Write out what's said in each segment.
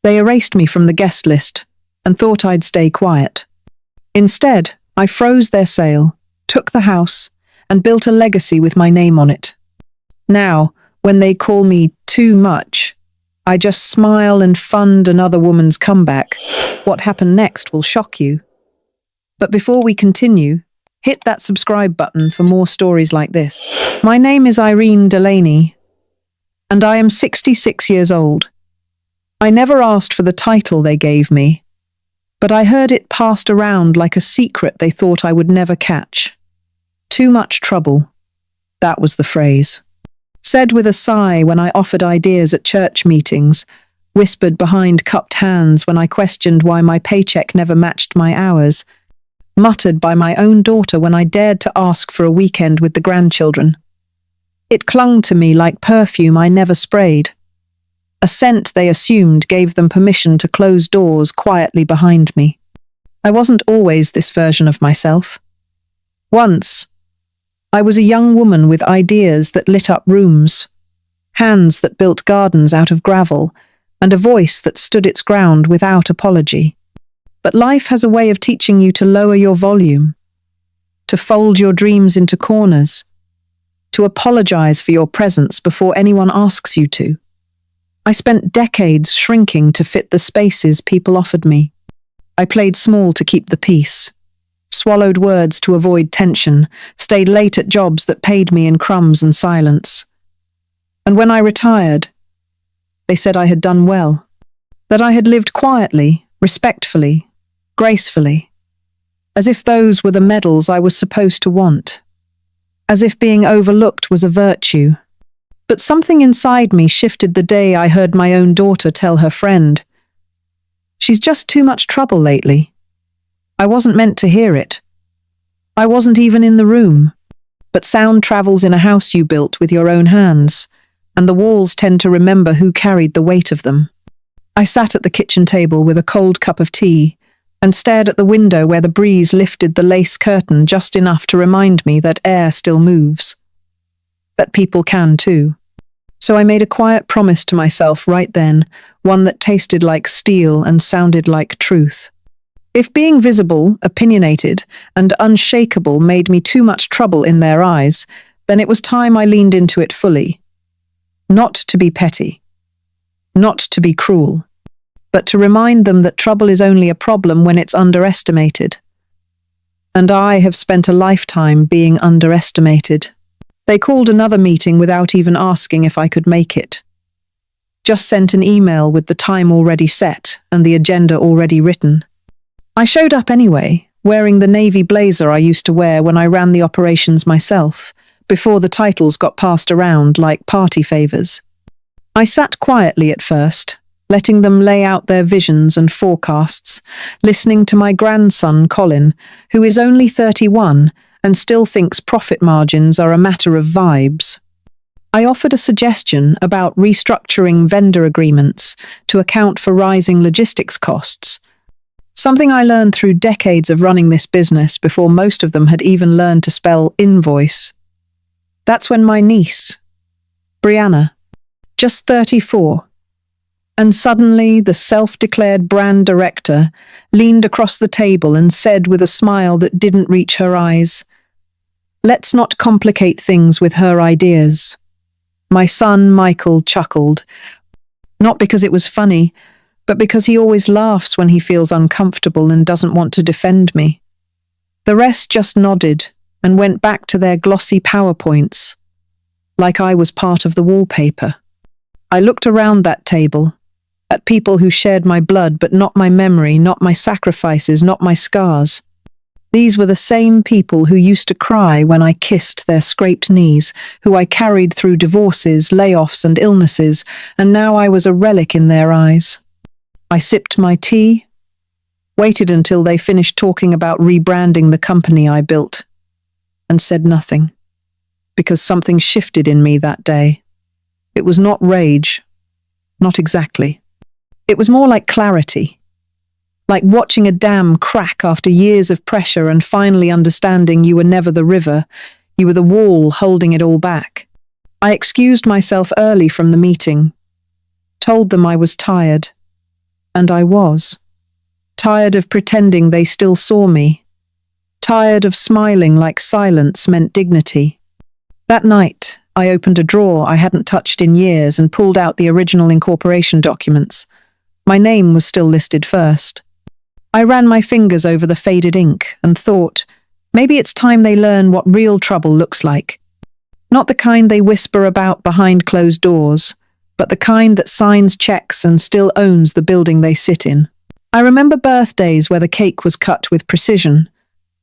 They erased me from the guest list and thought I'd stay quiet. Instead, I froze their sale, took the house, and built a legacy with my name on it. Now, when they call me too much, I just smile and fund another woman's comeback. What happened next will shock you. But before we continue, hit that subscribe button for more stories like this. My name is Irene Delaney, and I am 66 years old. I never asked for the title they gave me, but I heard it passed around like a secret they thought I would never catch. Too much trouble. That was the phrase. Said with a sigh when I offered ideas at church meetings, whispered behind cupped hands when I questioned why my paycheck never matched my hours, muttered by my own daughter when I dared to ask for a weekend with the grandchildren. It clung to me like perfume I never sprayed. A scent they assumed gave them permission to close doors quietly behind me. I wasn't always this version of myself. Once, I was a young woman with ideas that lit up rooms, hands that built gardens out of gravel, and a voice that stood its ground without apology. But life has a way of teaching you to lower your volume, to fold your dreams into corners, to apologize for your presence before anyone asks you to. I spent decades shrinking to fit the spaces people offered me. I played small to keep the peace, swallowed words to avoid tension, stayed late at jobs that paid me in crumbs and silence. And when I retired, they said I had done well, that I had lived quietly, respectfully, gracefully, as if those were the medals I was supposed to want, as if being overlooked was a virtue. But something inside me shifted the day I heard my own daughter tell her friend, "She's just too much trouble lately." I wasn't meant to hear it. I wasn't even in the room. But sound travels in a house you built with your own hands, and the walls tend to remember who carried the weight of them. I sat at the kitchen table with a cold cup of tea and stared at the window where the breeze lifted the lace curtain just enough to remind me that air still moves, that people can too. So I made a quiet promise to myself right then, one that tasted like steel and sounded like truth. If being visible, opinionated, and unshakable made me too much trouble in their eyes, then it was time I leaned into it fully. Not to be petty, not to be cruel, but to remind them that trouble is only a problem when it's underestimated. And I have spent a lifetime being underestimated. They called another meeting without even asking if I could make it. Just sent an email with the time already set and the agenda already written. I showed up anyway, wearing the navy blazer I used to wear when I ran the operations myself, before the titles got passed around like party favors. I sat quietly at first, letting them lay out their visions and forecasts, listening to my grandson Colin, who is only 31 and still thinks profit margins are a matter of vibes. I offered a suggestion about restructuring vendor agreements to account for rising logistics costs, something I learned through decades of running this business before most of them had even learned to spell invoice. That's when my niece, Brianna, just 34, and suddenly the self-declared brand director leaned across the table and said with a smile that didn't reach her eyes, "Let's not complicate things with her ideas." My son Michael chuckled, not because it was funny, but because he always laughs when he feels uncomfortable and doesn't want to defend me. The rest just nodded and went back to their glossy PowerPoints, like I was part of the wallpaper. I looked around that table, at people who shared my blood but not my memory, not my sacrifices, not my scars. These were the same people who used to cry when I kissed their scraped knees, who I carried through divorces, layoffs, and illnesses, and now I was a relic in their eyes. I sipped my tea, waited until they finished talking about rebranding the company I built, and said nothing, because something shifted in me that day. It was not rage, not exactly. It was more like clarity, like watching a dam crack after years of pressure and finally understanding you were never the river, you were the wall holding it all back. I excused myself early from the meeting, told them I was tired, And I was. Tired of pretending they still saw me. Tired of smiling like silence meant dignity. That night, I opened a drawer I hadn't touched in years and pulled out the original incorporation documents. My name was still listed first. I ran my fingers over the faded ink and thought, maybe it's time they learn what real trouble looks like. Not the kind they whisper about behind closed doors, but the kind that signs checks and still owns the building they sit in. I remember birthdays where the cake was cut with precision,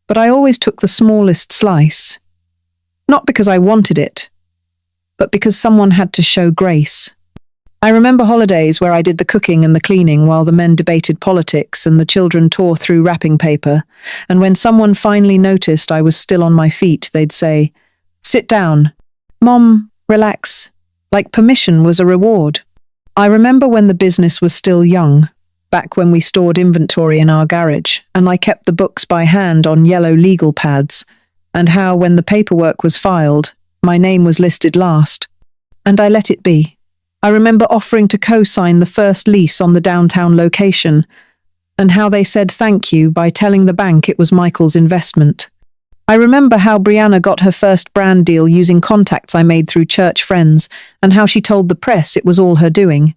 but I always took the smallest slice. Not because I wanted it, but because someone had to show grace. I remember holidays where I did the cooking and the cleaning while the men debated politics and the children tore through wrapping paper, and when someone finally noticed I was still on my feet, they'd say, "Sit down. Mom, relax." Like permission was a reward. I remember when the business was still young, back when we stored inventory in our garage, and I kept the books by hand on yellow legal pads, and how, when the paperwork was filed, my name was listed last. And I let it be. I remember offering to co-sign the first lease on the downtown location, and how they said thank you by telling the bank it was Michael's investment. I remember how Brianna got her first brand deal using contacts I made through church friends, and how she told the press it was all her doing.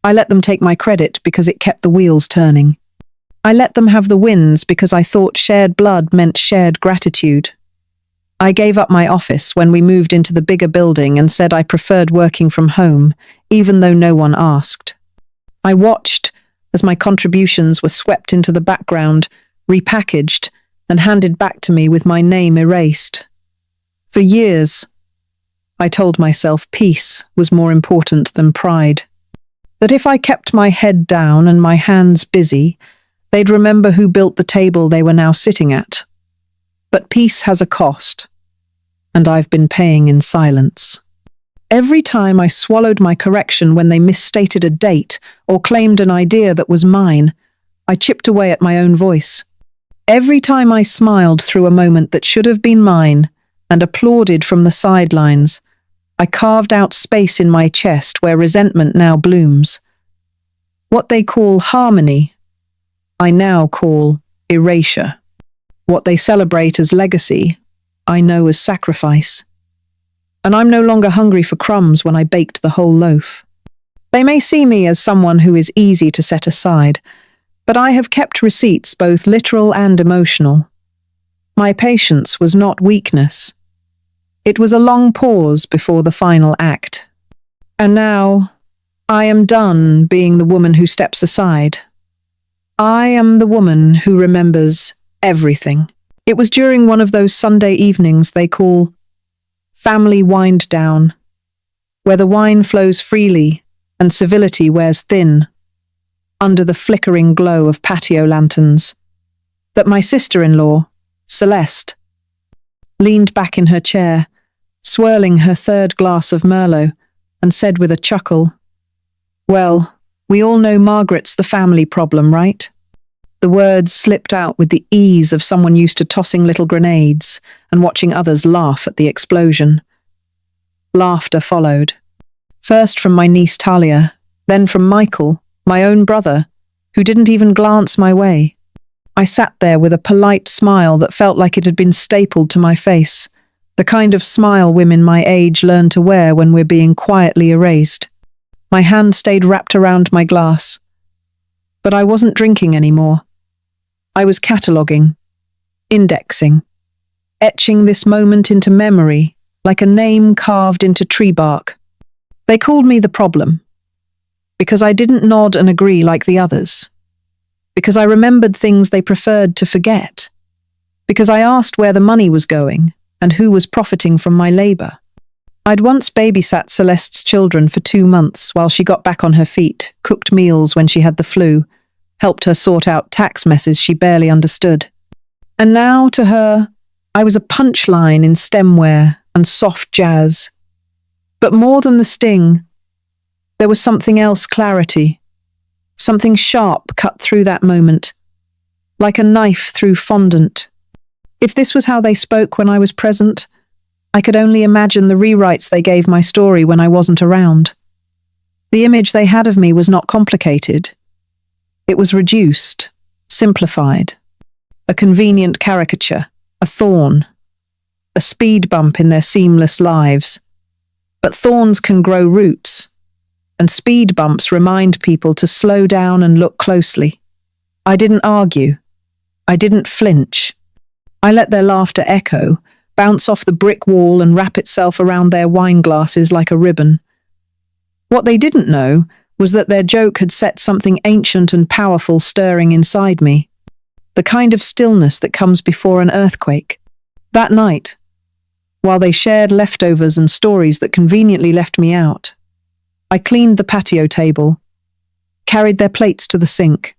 I let them take my credit because it kept the wheels turning. I let them have the wins because I thought shared blood meant shared gratitude. I gave up my office when we moved into the bigger building and said I preferred working from home, even though no one asked. I watched as my contributions were swept into the background, repackaged, and handed back to me with my name erased. For years, I told myself peace was more important than pride. That if I kept my head down and my hands busy, they'd remember who built the table they were now sitting at. But peace has a cost, and I've been paying in silence. Every time I swallowed my correction when they misstated a date or claimed an idea that was mine, I chipped away at my own voice. Every time I smiled through a moment that should have been mine and applauded from the sidelines, I carved out space in my chest where resentment now blooms. What they call harmony, I now call erasure. What they celebrate as legacy, I know as sacrifice. And I'm no longer hungry for crumbs when I baked the whole loaf. They may see me as someone who is easy to set aside, but I have kept receipts both literal and emotional. My patience was not weakness. It was a long pause before the final act. And now, I am done being the woman who steps aside. I am the woman who remembers everything. It was during one of those Sunday evenings they call family wind down, where the wine flows freely and civility wears thin, under the flickering glow of patio lanterns, that my sister-in-law, Celeste, leaned back in her chair, swirling her third glass of Merlot, and said with a chuckle, "Well, we all know Margaret's the family problem, right?" The words slipped out with the ease of someone used to tossing little grenades and watching others laugh at the explosion. Laughter followed. First from my niece Talia, then from Michael, my own brother, who didn't even glance my way. I sat there with a polite smile that felt like it had been stapled to my face, the kind of smile women my age learn to wear when we're being quietly erased. My hand stayed wrapped around my glass. But I wasn't drinking anymore. I was cataloguing, indexing, etching this moment into memory like a name carved into tree bark. They called me the problem, because I didn't nod and agree like the others, because I remembered things they preferred to forget, because I asked where the money was going and who was profiting from my labor. I'd once babysat Celeste's children for 2 months while she got back on her feet, cooked meals when she had the flu, helped her sort out tax messes she barely understood. And now, to her, I was a punchline in stemware and soft jazz. But more than the sting, there was something else, clarity. Something sharp cut through that moment, like a knife through fondant. If this was how they spoke when I was present, I could only imagine the rewrites they gave my story when I wasn't around. The image they had of me was not complicated. It was reduced, simplified, a convenient caricature, a thorn, a speed bump in their seamless lives. But thorns can grow roots, and speed bumps remind people to slow down and look closely. I didn't argue. I didn't flinch. I let their laughter echo, bounce off the brick wall and wrap itself around their wine glasses like a ribbon. What they didn't know was that their joke had set something ancient and powerful stirring inside me, the kind of stillness that comes before an earthquake. That night, while they shared leftovers and stories that conveniently left me out, I cleaned the patio table, carried their plates to the sink,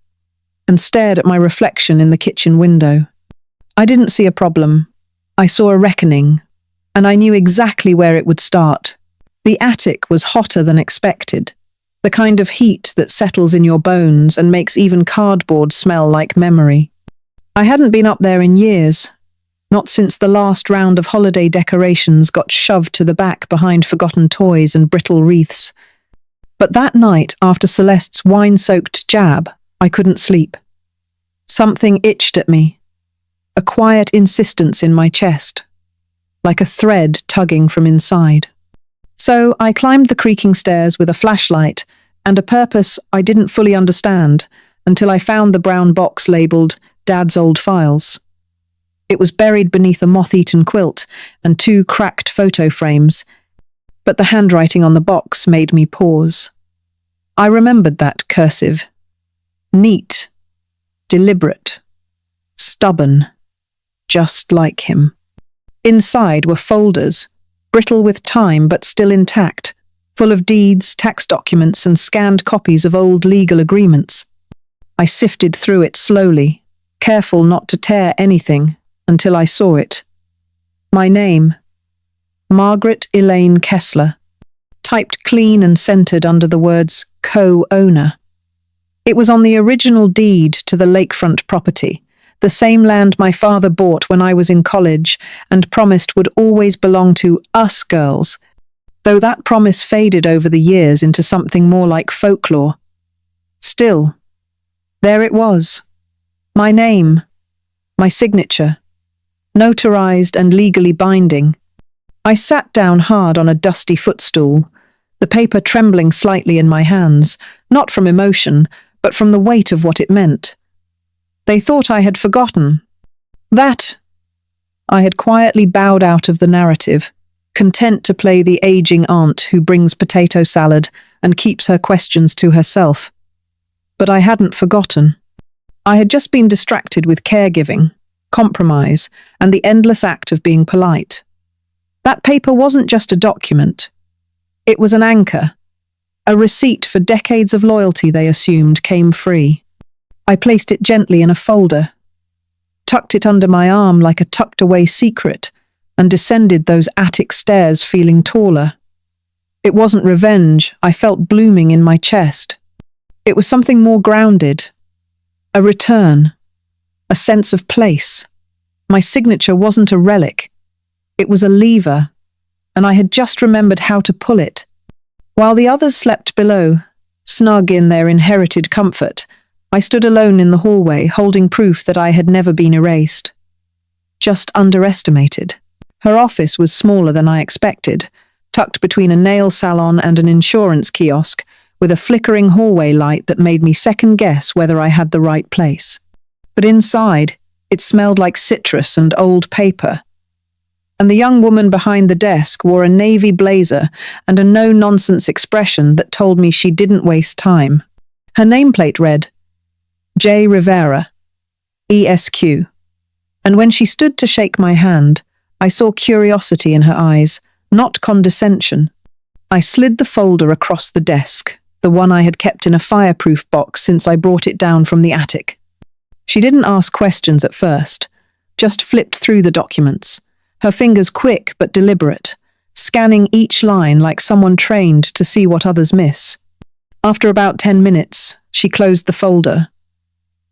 and stared at my reflection in the kitchen window. I didn't see a problem. I saw a reckoning, and I knew exactly where it would start. The attic was hotter than expected, the kind of heat that settles in your bones and makes even cardboard smell like memory. I hadn't been up there in years, not since the last round of holiday decorations got shoved to the back behind forgotten toys and brittle wreaths. But that night, after Celeste's wine-soaked jab, I couldn't sleep. Something itched at me, a quiet insistence in my chest, like a thread tugging from inside. So I climbed the creaking stairs with a flashlight and a purpose I didn't fully understand until I found the brown box labelled Dad's Old Files. It was buried beneath a moth-eaten quilt and 2 cracked photo frames, but the handwriting on the box made me pause. I remembered that cursive. Neat, deliberate, stubborn, just like him. Inside were folders, brittle with time but still intact, full of deeds, tax documents, and scanned copies of old legal agreements. I sifted through it slowly, careful not to tear anything, until I saw it. My name, Margaret Elaine Kessler, typed clean and centered under the words co-owner. It was on the original deed to the lakefront property, the same land my father bought when I was in college and promised would always belong to us girls, though that promise faded over the years into something more like folklore. Still, there it was. My name, my signature, notarized and legally binding. I sat down hard on a dusty footstool, the paper trembling slightly in my hands, not from emotion, but from the weight of what it meant. They thought I had forgotten. That I had quietly bowed out of the narrative, content to play the aging aunt who brings potato salad and keeps her questions to herself. But I hadn't forgotten. I had just been distracted with caregiving, compromise, and the endless act of being polite. That paper wasn't just a document. It was an anchor, a receipt for decades of loyalty they assumed came free. I placed it gently in a folder, tucked it under my arm like a tucked-away secret, and descended those attic stairs feeling taller. It wasn't revenge I felt blooming in my chest. It was something more grounded, a return, a sense of place. My signature wasn't a relic. It was a lever, and I had just remembered how to pull it. While the others slept below, snug in their inherited comfort, I stood alone in the hallway, holding proof that I had never been erased. Just underestimated. Her office was smaller than I expected, tucked between a nail salon and an insurance kiosk, with a flickering hallway light that made me second-guess whether I had the right place. But inside, it smelled like citrus and old paper. And the young woman behind the desk wore a navy blazer and a no-nonsense expression that told me she didn't waste time. Her nameplate read, J. Rivera, ESQ. And when she stood to shake my hand, I saw curiosity in her eyes, not condescension. I slid the folder across the desk, the one I had kept in a fireproof box since I brought it down from the attic. She didn't ask questions at first, just flipped through the documents, her fingers quick but deliberate, scanning each line like someone trained to see what others miss. After about 10 minutes, she closed the folder,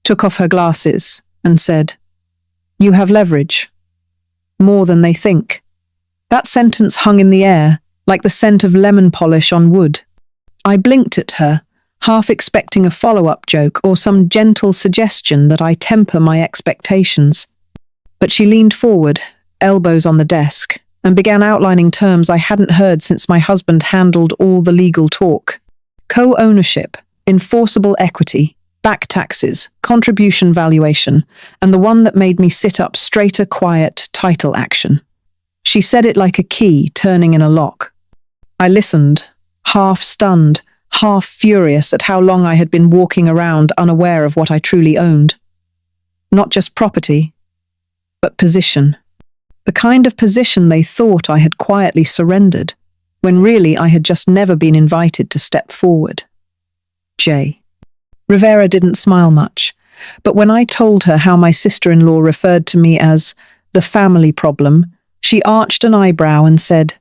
took off her glasses, and said, "You have leverage. More than they think." That sentence hung in the air, like the scent of lemon polish on wood. I blinked at her, half expecting a follow-up joke or some gentle suggestion that I temper my expectations. But she leaned forward, elbows on the desk, and began outlining terms I hadn't heard since my husband handled all the legal talk. Co-ownership, enforceable equity, back taxes, contribution valuation, and the one that made me sit up straighter, quiet, title action. She said it like a key turning in a lock. I listened, half stunned, half furious at how long I had been walking around unaware of what I truly owned. Not just property, but position. The kind of position they thought I had quietly surrendered, when really I had just never been invited to step forward. J. Rivera didn't smile much, but when I told her how my sister-in-law referred to me as the family problem, she arched an eyebrow and said,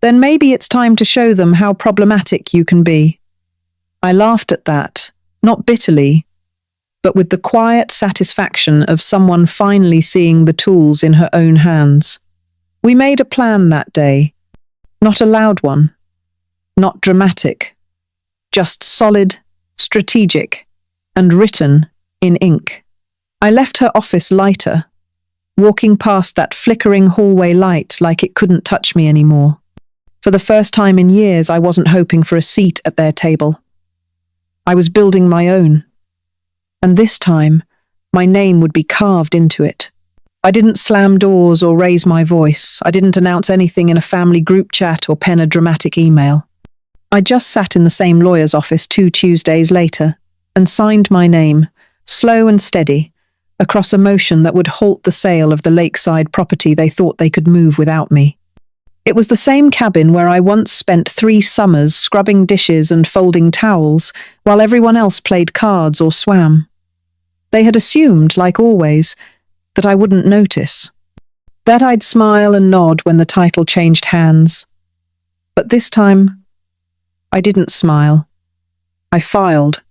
"Then maybe it's time to show them how problematic you can be." I laughed at that, not bitterly, but with the quiet satisfaction of someone finally seeing the tools in her own hands. We made a plan that day, not a loud one, not dramatic, just solid, strategic, and written in ink. I left her office lighter, walking past that flickering hallway light like it couldn't touch me anymore. For the first time in years, I wasn't hoping for a seat at their table. I was building my own. And this time, my name would be carved into it. I didn't slam doors or raise my voice. I didn't announce anything in a family group chat or pen a dramatic email. I just sat in the same lawyer's office 2 Tuesdays later and signed my name, slow and steady, across a motion that would halt the sale of the lakeside property they thought they could move without me. It was the same cabin where I once spent 3 summers scrubbing dishes and folding towels while everyone else played cards or swam. They had assumed, like always, that I wouldn't notice, that I'd smile and nod when the title changed hands. But this time, I didn't smile. I filed.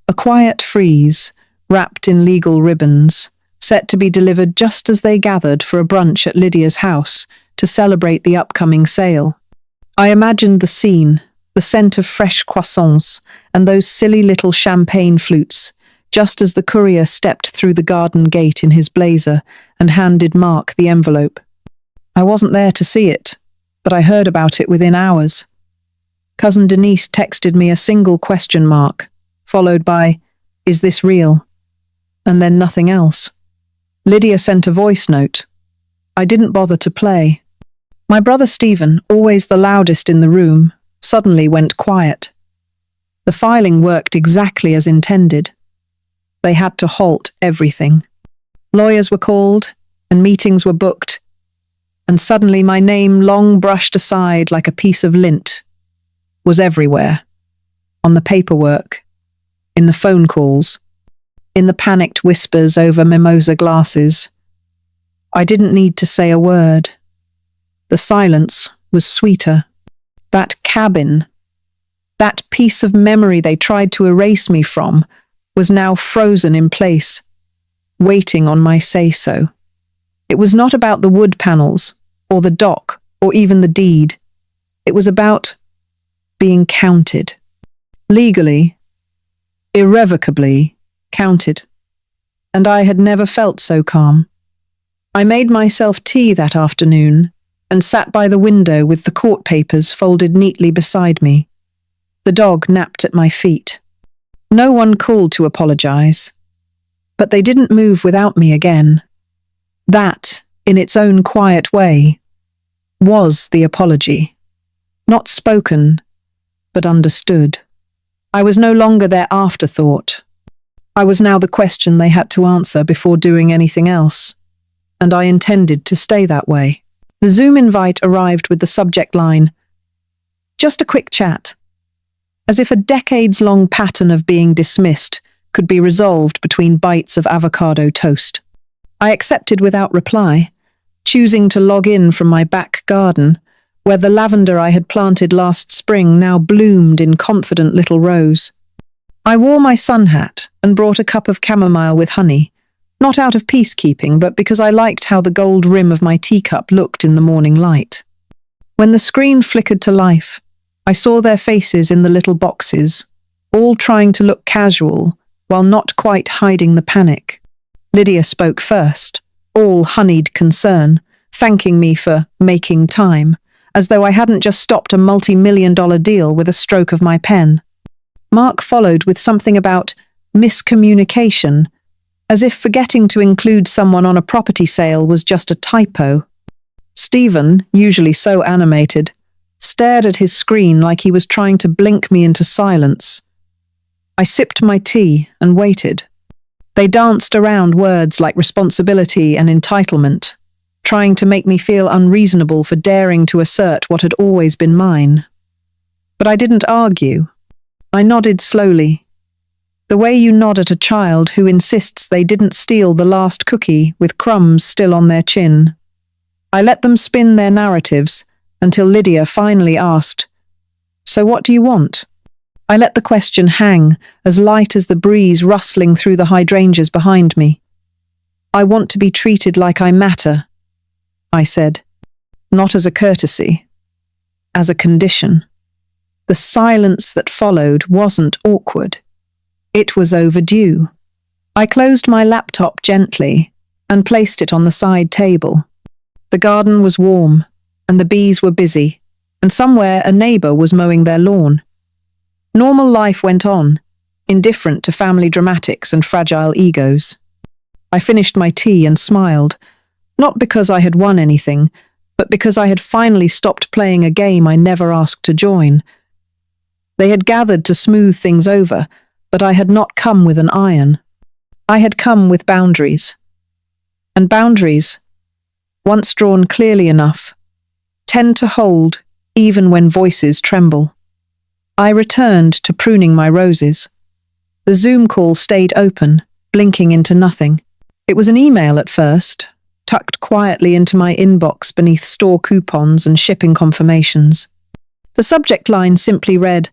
A quiet freeze, wrapped in legal ribbons, set to be delivered just as they gathered for a brunch at Lydia's house to celebrate the upcoming sale. I imagined the scene, the scent of fresh croissants and those silly little champagne flutes, just as the courier stepped through the garden gate in his blazer and handed Mark the envelope. I wasn't there to see it, but I heard about it within hours. Cousin Denise texted me a single question mark, followed by, "Is this real?" and then nothing else. Lydia sent a voice note. I didn't bother to play. My brother Stephen, always the loudest in the room, suddenly went quiet. The filing worked exactly as intended. They had to halt everything. Lawyers were called, and meetings were booked, and suddenly my name, long brushed aside like a piece of lint, was everywhere. On the paperwork, in the phone calls, in the panicked whispers over mimosa glasses. I didn't need to say a word. The silence was sweeter. That cabin, that piece of memory they tried to erase me from, was now frozen in place, waiting on my say-so. It was not about the wood panels, or the dock, or even the deed. It was about being counted. Legally, irrevocably counted. And I had never felt so calm. I made myself tea that afternoon and sat by the window with the court papers folded neatly beside me. The dog napped at my feet. No one called to apologize, but they didn't move without me again. That, in its own quiet way, was the apology. Not spoken, but understood. I was no longer their afterthought. I was now the question they had to answer before doing anything else, and I intended to stay that way. The Zoom invite arrived with the subject line, "Just a quick chat," as if a decades-long pattern of being dismissed could be resolved between bites of avocado toast. I accepted without reply, choosing to log in from my back garden, where the lavender I had planted last spring now bloomed in confident little rows. I wore my sun hat and brought a cup of chamomile with honey, not out of peacekeeping, but because I liked how the gold rim of my teacup looked in the morning light. When the screen flickered to life, I saw their faces in the little boxes, all trying to look casual while not quite hiding the panic. Lydia spoke first, all honeyed concern, thanking me for making time, as though I hadn't just stopped a multi-million-dollar deal with a stroke of my pen. Mark followed with something about miscommunication, as if forgetting to include someone on a property sale was just a typo. Stephen, usually so animated, stared at his screen like he was trying to blink me into silence. I sipped my tea and waited. They danced around words like responsibility and entitlement, trying to make me feel unreasonable for daring to assert what had always been mine. But I didn't argue. I nodded slowly, the way you nod at a child who insists they didn't steal the last cookie with crumbs still on their chin. I let them spin their narratives until Lydia finally asked, "So what do you want?" I let the question hang, as light as the breeze rustling through the hydrangeas behind me. "I want to be treated like I matter," I said, "not as a courtesy, as a condition." The silence that followed wasn't awkward. It was overdue. I closed my laptop gently and placed it on the side table. The garden was warm, and the bees were busy, and somewhere a neighbour was mowing their lawn. Normal life went on, indifferent to family dramatics and fragile egos. I finished my tea and smiled, not because I had won anything, but because I had finally stopped playing a game I never asked to join. They had gathered to smooth things over, but I had not come with an iron. I had come with boundaries. And boundaries, once drawn clearly enough, tend to hold even when voices tremble. I returned to pruning my roses. The Zoom call stayed open, blinking into nothing. It was an email at first, tucked quietly into my inbox beneath store coupons and shipping confirmations. The subject line simply read,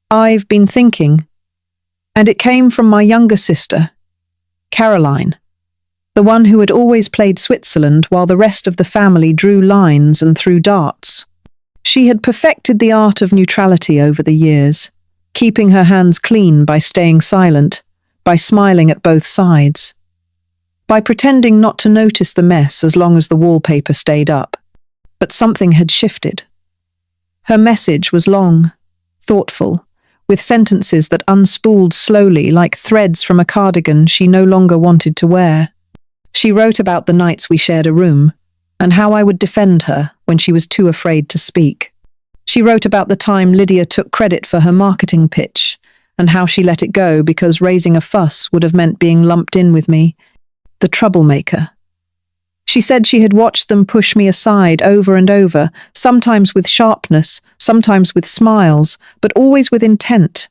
"I've been thinking," and it came from my younger sister, Caroline, the one who had always played Switzerland while the rest of the family drew lines and threw darts. She had perfected the art of neutrality over the years, keeping her hands clean by staying silent, by smiling at both sides, by pretending not to notice the mess as long as the wallpaper stayed up. But something had shifted. Her message was long, thoughtful, with sentences that unspooled slowly like threads from a cardigan she no longer wanted to wear. She wrote about the nights we shared a room, and how I would defend her when she was too afraid to speak. She wrote about the time Lydia took credit for her marketing pitch, and how she let it go because raising a fuss would have meant being lumped in with me, the troublemaker. She said she had watched them push me aside over and over, sometimes with sharpness, sometimes with smiles, but always with intent.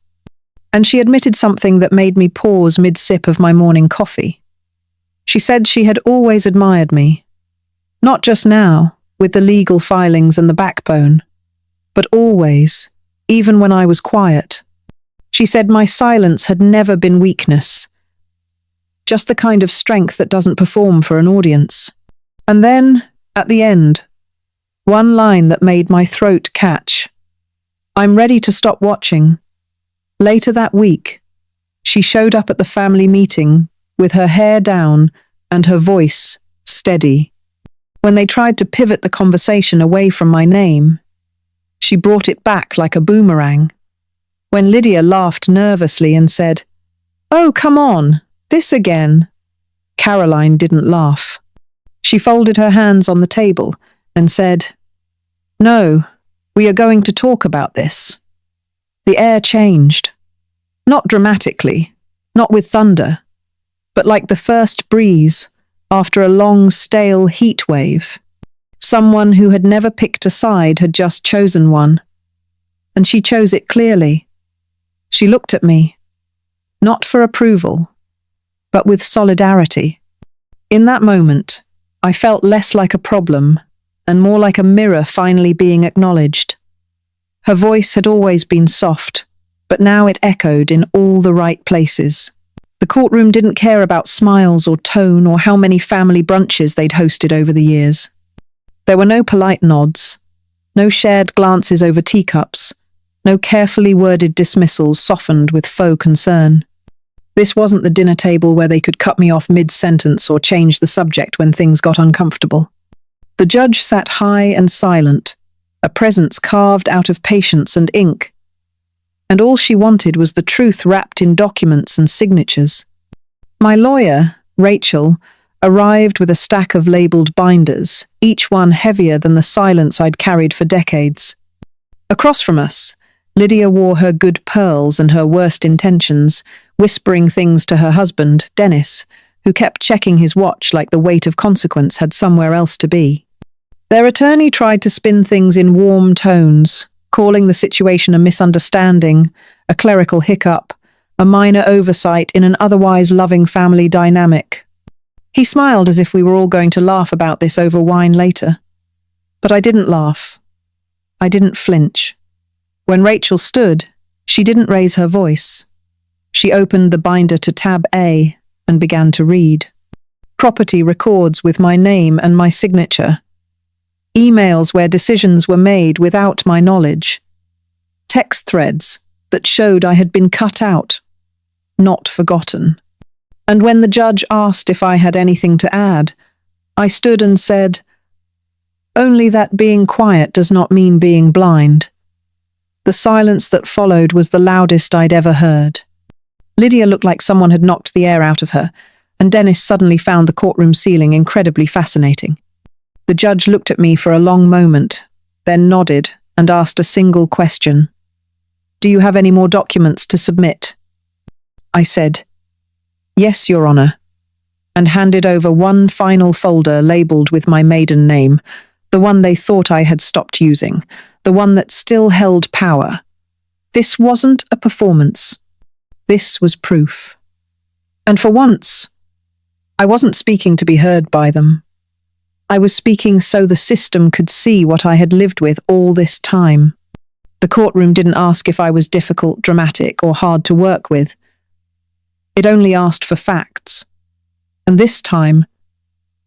And she admitted something that made me pause mid-sip of my morning coffee. She said she had always admired me. Not just now, with the legal filings and the backbone, but always, even when I was quiet. She said my silence had never been weakness, just the kind of strength that doesn't perform for an audience. And then, at the end, one line that made my throat catch. "I'm ready to stop watching." Later that week, she showed up at the family meeting with her hair down and her voice steady. When they tried to pivot the conversation away from my name, she brought it back like a boomerang. When Lydia laughed nervously and said, "Oh, come on, this again," Caroline didn't laugh. She folded her hands on the table and said, "No, we are going to talk about this." The air changed. Not dramatically, not with thunder, but like the first breeze after a long, stale heat wave. Someone who had never picked a side had just chosen one. And she chose it clearly. She looked at me, not for approval, but with solidarity. In that moment, I felt less like a problem and more like a mirror finally being acknowledged. Her voice had always been soft, but now it echoed in all the right places. The courtroom didn't care about smiles or tone or how many family brunches they'd hosted over the years. There were no polite nods, no shared glances over teacups, no carefully worded dismissals softened with faux concern. This wasn't the dinner table where they could cut me off mid-sentence or change the subject when things got uncomfortable. The judge sat high and silent, a presence carved out of patience and ink. And all she wanted was the truth wrapped in documents and signatures. My lawyer, Rachel, arrived with a stack of labelled binders, each one heavier than the silence I'd carried for decades. Across from us, Lydia wore her good pearls and her worst intentions, whispering things to her husband, Dennis, who kept checking his watch like the weight of consequence had somewhere else to be. Their attorney tried to spin things in warm tones, calling the situation a misunderstanding, a clerical hiccup, a minor oversight in an otherwise loving family dynamic. He smiled as if we were all going to laugh about this over wine later. But I didn't laugh. I didn't flinch. When Rachel stood, she didn't raise her voice. She opened the binder to tab A and began to read. Property records with my name and my signature. Emails where decisions were made without my knowledge. Text threads that showed I had been cut out, not forgotten. And when the judge asked if I had anything to add, I stood and said, "Only that being quiet does not mean being blind." The silence that followed was the loudest I'd ever heard. Lydia looked like someone had knocked the air out of her, and Dennis suddenly found the courtroom ceiling incredibly fascinating. The judge looked at me for a long moment, then nodded and asked a single question. "Do you have any more documents to submit?" I said, "Yes, Your Honor," and handed over one final folder labelled with my maiden name, the one they thought I had stopped using, the one that still held power. This wasn't a performance. This was proof. And for once, I wasn't speaking to be heard by them. I was speaking so the system could see what I had lived with all this time. The courtroom didn't ask if I was difficult, dramatic, or hard to work with. It only asked for facts. And this time,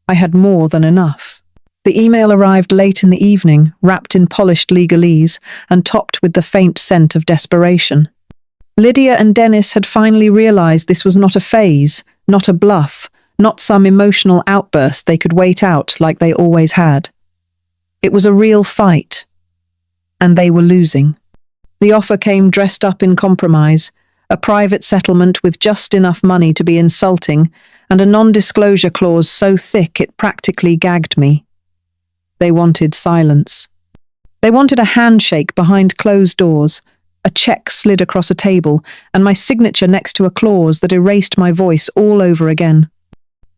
I had more than enough. The email arrived late in the evening, wrapped in polished legalese, and topped with the faint scent of desperation. Lydia and Dennis had finally realized this was not a phase, not a bluff, not some emotional outburst they could wait out like they always had. It was a real fight, and they were losing. The offer came dressed up in compromise, a private settlement with just enough money to be insulting, and a non-disclosure clause so thick it practically gagged me. They wanted silence. They wanted a handshake behind closed doors, a check slid across a table, and my signature next to a clause that erased my voice all over again.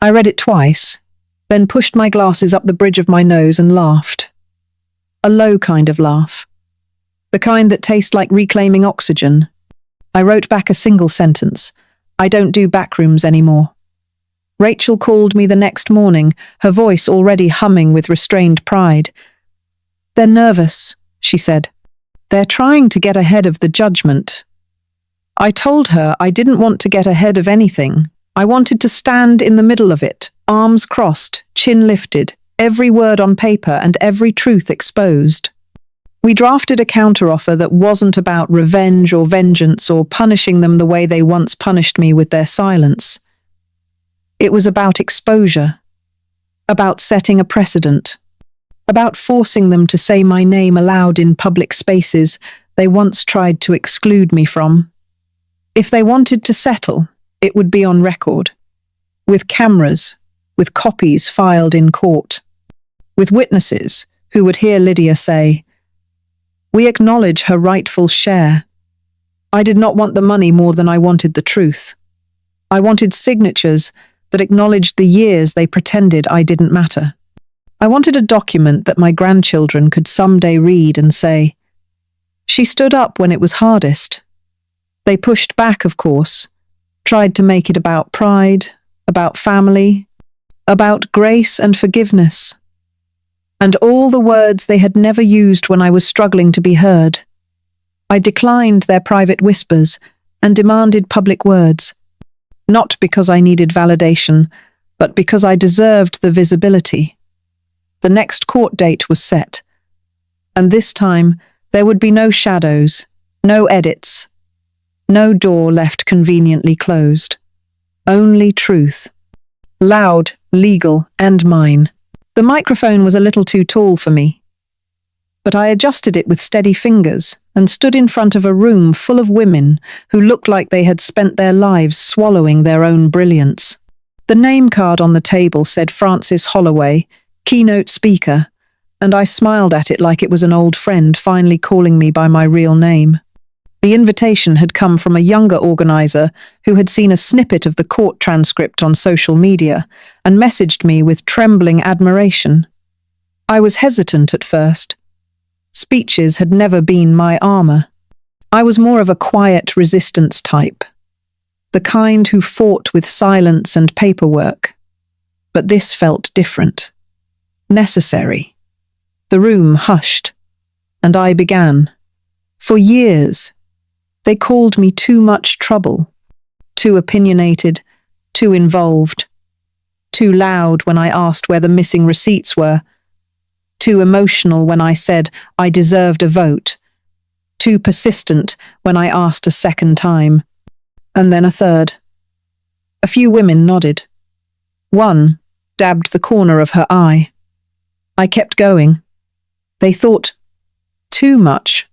I read it twice, then pushed my glasses up the bridge of my nose and laughed. A low kind of laugh. The kind that tastes like reclaiming oxygen. I wrote back a single sentence. "I don't do backrooms anymore." Rachel called me the next morning, her voice already humming with restrained pride. "They're nervous," she said. "They're trying to get ahead of the judgment." I told her I didn't want to get ahead of anything. I wanted to stand in the middle of it, arms crossed, chin lifted, every word on paper and every truth exposed. We drafted a counteroffer that wasn't about revenge or vengeance or punishing them the way they once punished me with their silence. It was about exposure, about setting a precedent, about forcing them to say my name aloud in public spaces they once tried to exclude me from. If they wanted to settle, it would be on record, with cameras, with copies filed in court, with witnesses who would hear Lydia say, "We acknowledge her rightful share." I did not want the money more than I wanted the truth. I wanted signatures that acknowledged the years they pretended I didn't matter. I wanted a document that my grandchildren could someday read and say, "She stood up when it was hardest." They pushed back, of course, tried to make it about pride, about family, about grace and forgiveness, and all the words they had never used when I was struggling to be heard. I declined their private whispers and demanded public words, not because I needed validation, but because I deserved the visibility. The next court date was set, and this time there would be no shadows, No edits. No door left conveniently closed. Only truth. Loud, legal, and mine. The microphone was a little too tall for me, but I adjusted it with steady fingers and stood in front of a room full of women who looked like they had spent their lives swallowing their own brilliance. The name card on the table said Frances Holloway, keynote speaker, and I smiled at it like it was an old friend finally calling me by my real name. The invitation had come from a younger organizer who had seen a snippet of the court transcript on social media and messaged me with trembling admiration. I was hesitant at first. Speeches had never been my armor. I was more of a quiet resistance type, the kind who fought with silence and paperwork. But this felt different. Necessary. The room hushed, and I began. For years, they called me too much trouble, too opinionated, too involved, too loud when I asked where the missing receipts were, too emotional when I said I deserved a vote, too persistent when I asked a second time, and then a third. A few women nodded. One dabbed the corner of her eye. I kept going. They thought too much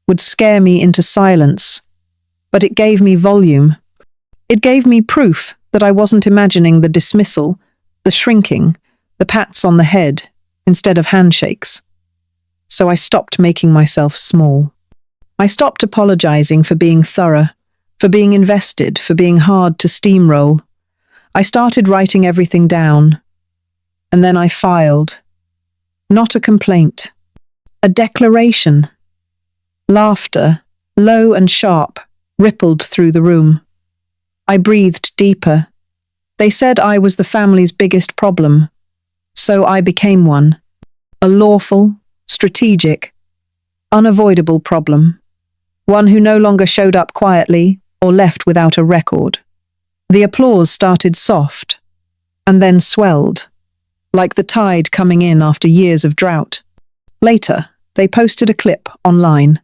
would scare me into silence, but it gave me volume. It gave me proof that I wasn't imagining the dismissal, the shrinking, the pats on the head, instead of handshakes. So I stopped making myself small. I stopped apologizing for being thorough, for being invested, for being hard to steamroll. I started writing everything down, and then I filed. Not a complaint, a declaration. Laughter, low and sharp, rippled through the room. I breathed deeper. They said I was the family's biggest problem, so I became one. A lawful, strategic, unavoidable problem. One who no longer showed up quietly or left without a record. The applause started soft, and then swelled, like the tide coming in after years of drought. Later, they posted a clip online.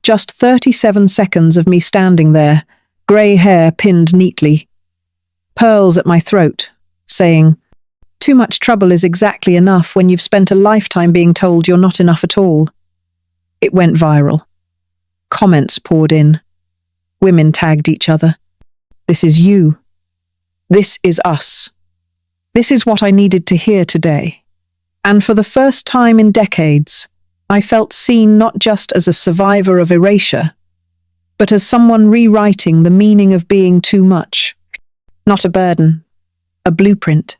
Just 37 seconds of me standing there, grey hair pinned neatly, pearls at my throat, saying, "Too much trouble is exactly enough when you've spent a lifetime being told you're not enough at all." It went viral. Comments poured in. Women tagged each other. "This is you. This is us. This is what I needed to hear today." And for the first time in decades, I felt seen not just as a survivor of erasure, but as someone rewriting the meaning of being too much. Not a burden, a blueprint.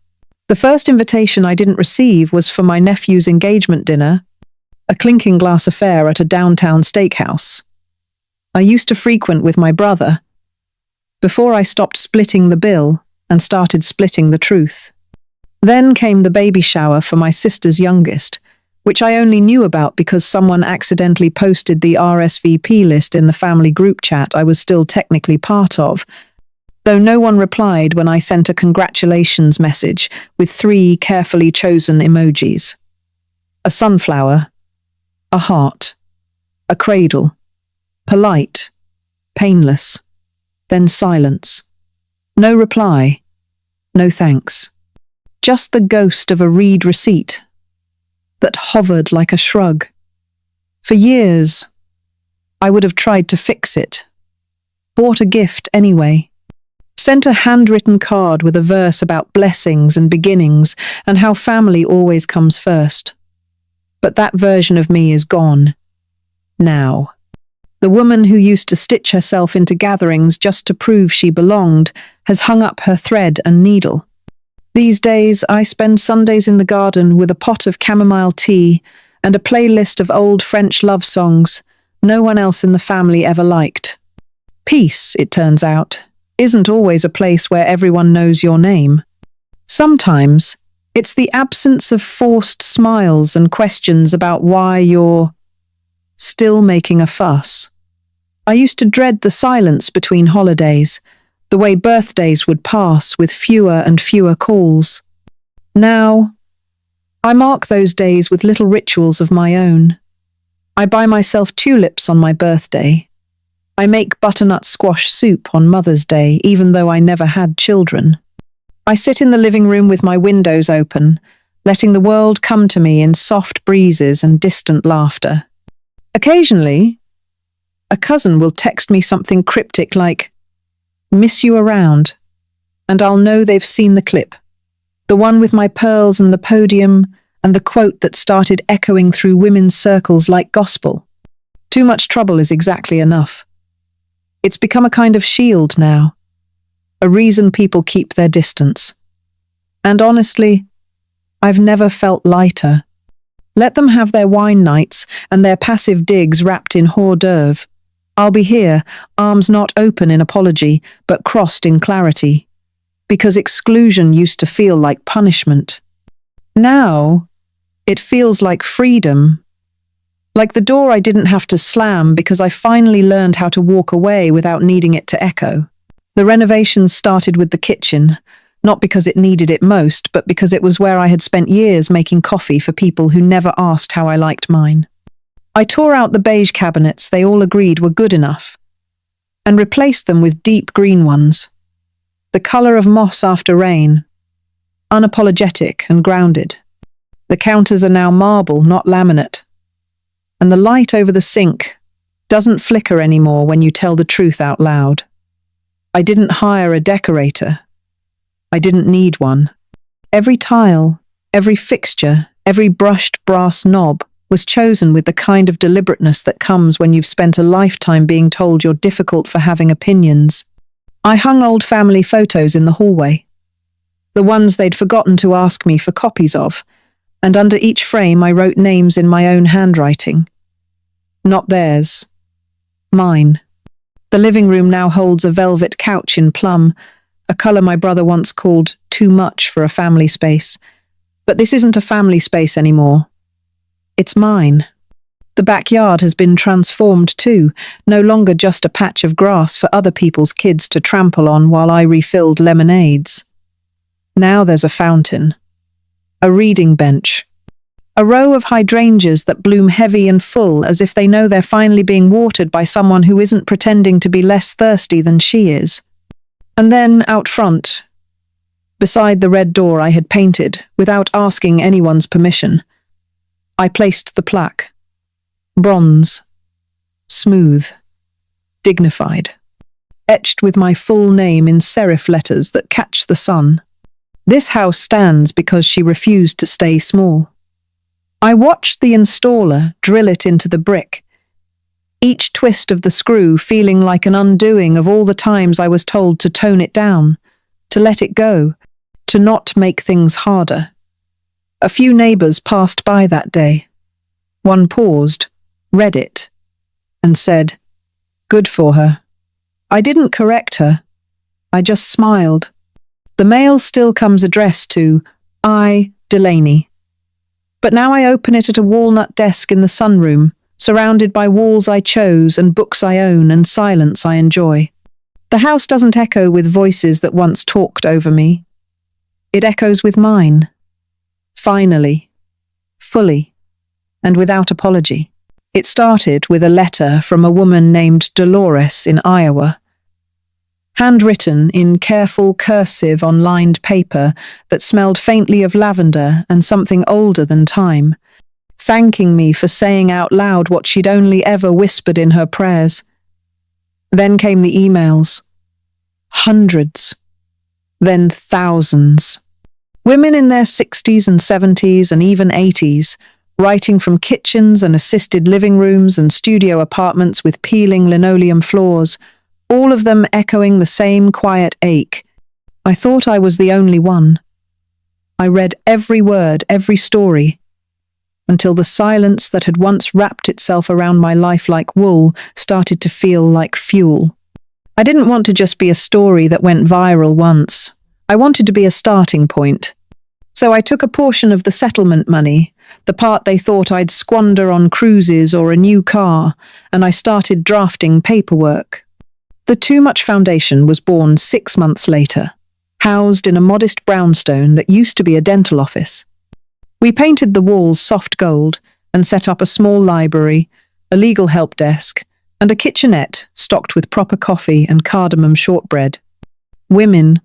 The first invitation I didn't receive was for my nephew's engagement dinner, a clinking glass affair at a downtown steakhouse. I used to frequent with my brother, before I stopped splitting the bill and started splitting the truth. Then came the baby shower for my sister's youngest, which I only knew about because someone accidentally posted the RSVP list in the family group chat I was still technically part of, though no one replied when I sent a congratulations message with 3 carefully chosen emojis. A sunflower, a heart, a cradle, polite, painless, then silence. No reply, no thanks. Just the ghost of a read receipt that hovered like a shrug. For years, I would have tried to fix it, bought a gift anyway, sent a handwritten card with a verse about blessings and beginnings and how family always comes first. But that version of me is gone. Now. The woman who used to stitch herself into gatherings just to prove she belonged has hung up her thread and needle. These days, I spend Sundays in the garden with a pot of chamomile tea and a playlist of old French love songs no one else in the family ever liked. Peace, it turns out, isn't always a place where everyone knows your name. Sometimes, it's the absence of forced smiles and questions about why you're still making a fuss. I used to dread the silence between holidays, the way birthdays would pass with fewer and fewer calls. Now, I mark those days with little rituals of my own. I buy myself tulips on my birthday, I make butternut squash soup on Mother's Day, even though I never had children. I sit in the living room with my windows open, letting the world come to me in soft breezes and distant laughter. Occasionally, a cousin will text me something cryptic like, "Miss you around," and I'll know they've seen the clip. The one with my pearls and the podium, and the quote that started echoing through women's circles like gospel. Too much trouble is exactly enough. It's become a kind of shield now, a reason people keep their distance. And honestly, I've never felt lighter. Let them have their wine nights and their passive digs wrapped in hors d'oeuvre. I'll be here, arms not open in apology, but crossed in clarity. Because exclusion used to feel like punishment. Now, it feels like freedom. Like the door I didn't have to slam because I finally learned how to walk away without needing it to echo. The renovations started with the kitchen, not because it needed it most, but because it was where I had spent years making coffee for people who never asked how I liked mine. I tore out the beige cabinets they all agreed were good enough, and replaced them with deep green ones. The colour of moss after rain, unapologetic and grounded. The counters are now marble, not laminate. And the light over the sink doesn't flicker anymore when you tell the truth out loud. I didn't hire a decorator. I didn't need one. Every tile, every fixture, every brushed brass knob was chosen with the kind of deliberateness that comes when you've spent a lifetime being told you're difficult for having opinions. I hung old family photos in the hallway, the ones they'd forgotten to ask me for copies of, and under each frame I wrote names in my own handwriting. Not theirs. Mine. The living room now holds a velvet couch in plum, a colour my brother once called too much for a family space. But this isn't a family space anymore. It's mine. The backyard has been transformed too, no longer just a patch of grass for other people's kids to trample on while I refilled lemonades. Now there's a fountain, a reading bench, a row of hydrangeas that bloom heavy and full as if they know they're finally being watered by someone who isn't pretending to be less thirsty than she is. And then, out front, beside the red door I had painted, without asking anyone's permission, I placed the plaque. Bronze. Smooth. Dignified. Etched with my full name in serif letters that catch the sun. This house stands because she refused to stay small. I watched the installer drill it into the brick, each twist of the screw feeling like an undoing of all the times I was told to tone it down, to let it go, to not make things harder. A few neighbours passed by that day. One paused, read it, and said, "Good for her." I didn't correct her. I just smiled. The mail still comes addressed to I, Delaney. But now I open it at a walnut desk in the sunroom, surrounded by walls I chose and books I own and silence I enjoy. The house doesn't echo with voices that once talked over me. It echoes with mine. Finally. Fully. And without apology. It started with a letter from a woman named Dolores in Iowa. Handwritten in careful cursive on lined paper that smelled faintly of lavender and something older than time, thanking me for saying out loud what she'd only ever whispered in her prayers. Then came the emails. Hundreds. Then thousands. Women in their 60s and 70s and even 80s, writing from kitchens and assisted living rooms and studio apartments with peeling linoleum floors, all of them echoing the same quiet ache. I thought I was the only one. I read every word, every story, until the silence that had once wrapped itself around my life like wool started to feel like fuel. I didn't want to just be a story that went viral once. I wanted to be a starting point. So I took a portion of the settlement money, the part they thought I'd squander on cruises or a new car, and I started drafting paperwork. The Too Much Foundation was born 6 months later, housed in a modest brownstone that used to be a dental office. We painted the walls soft gold and set up a small library, a legal help desk, and a kitchenette stocked with proper coffee and cardamom shortbread. Women,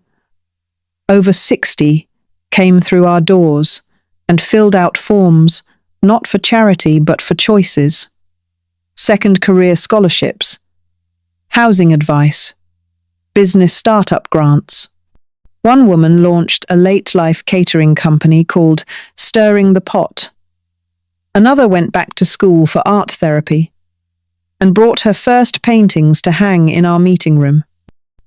over 60, came through our doors and filled out forms, not for charity but for choices. Second career scholarships, housing advice, business startup grants. One woman launched a late-life catering company called Stirring the Pot. Another went back to school for art therapy and brought her first paintings to hang in our meeting room.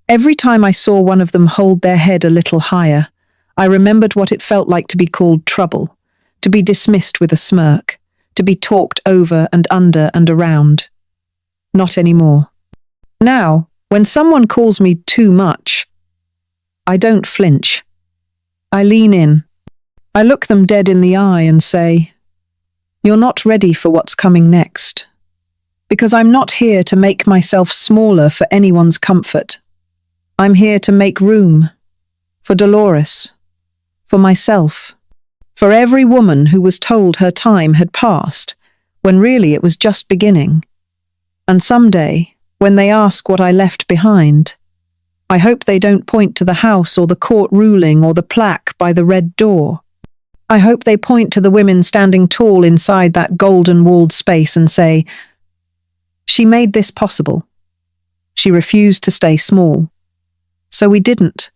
Every time I saw one of them hold their head a little higher, I remembered what it felt like to be called trouble, to be dismissed with a smirk, to be talked over and under and around. Not anymore. Now, when someone calls me too much, I don't flinch. I lean in. I look them dead in the eye and say, "You're not ready for what's coming next." Because I'm not here to make myself smaller for anyone's comfort. I'm here to make room for Dolores, for myself, for every woman who was told her time had passed, when really it was just beginning. And someday, when they ask what I left behind, I hope they don't point to the house or the court ruling or the plaque by the red door. I hope they point to the women standing tall inside that golden-walled space and say, "She made this possible. She refused to stay small. So we didn't.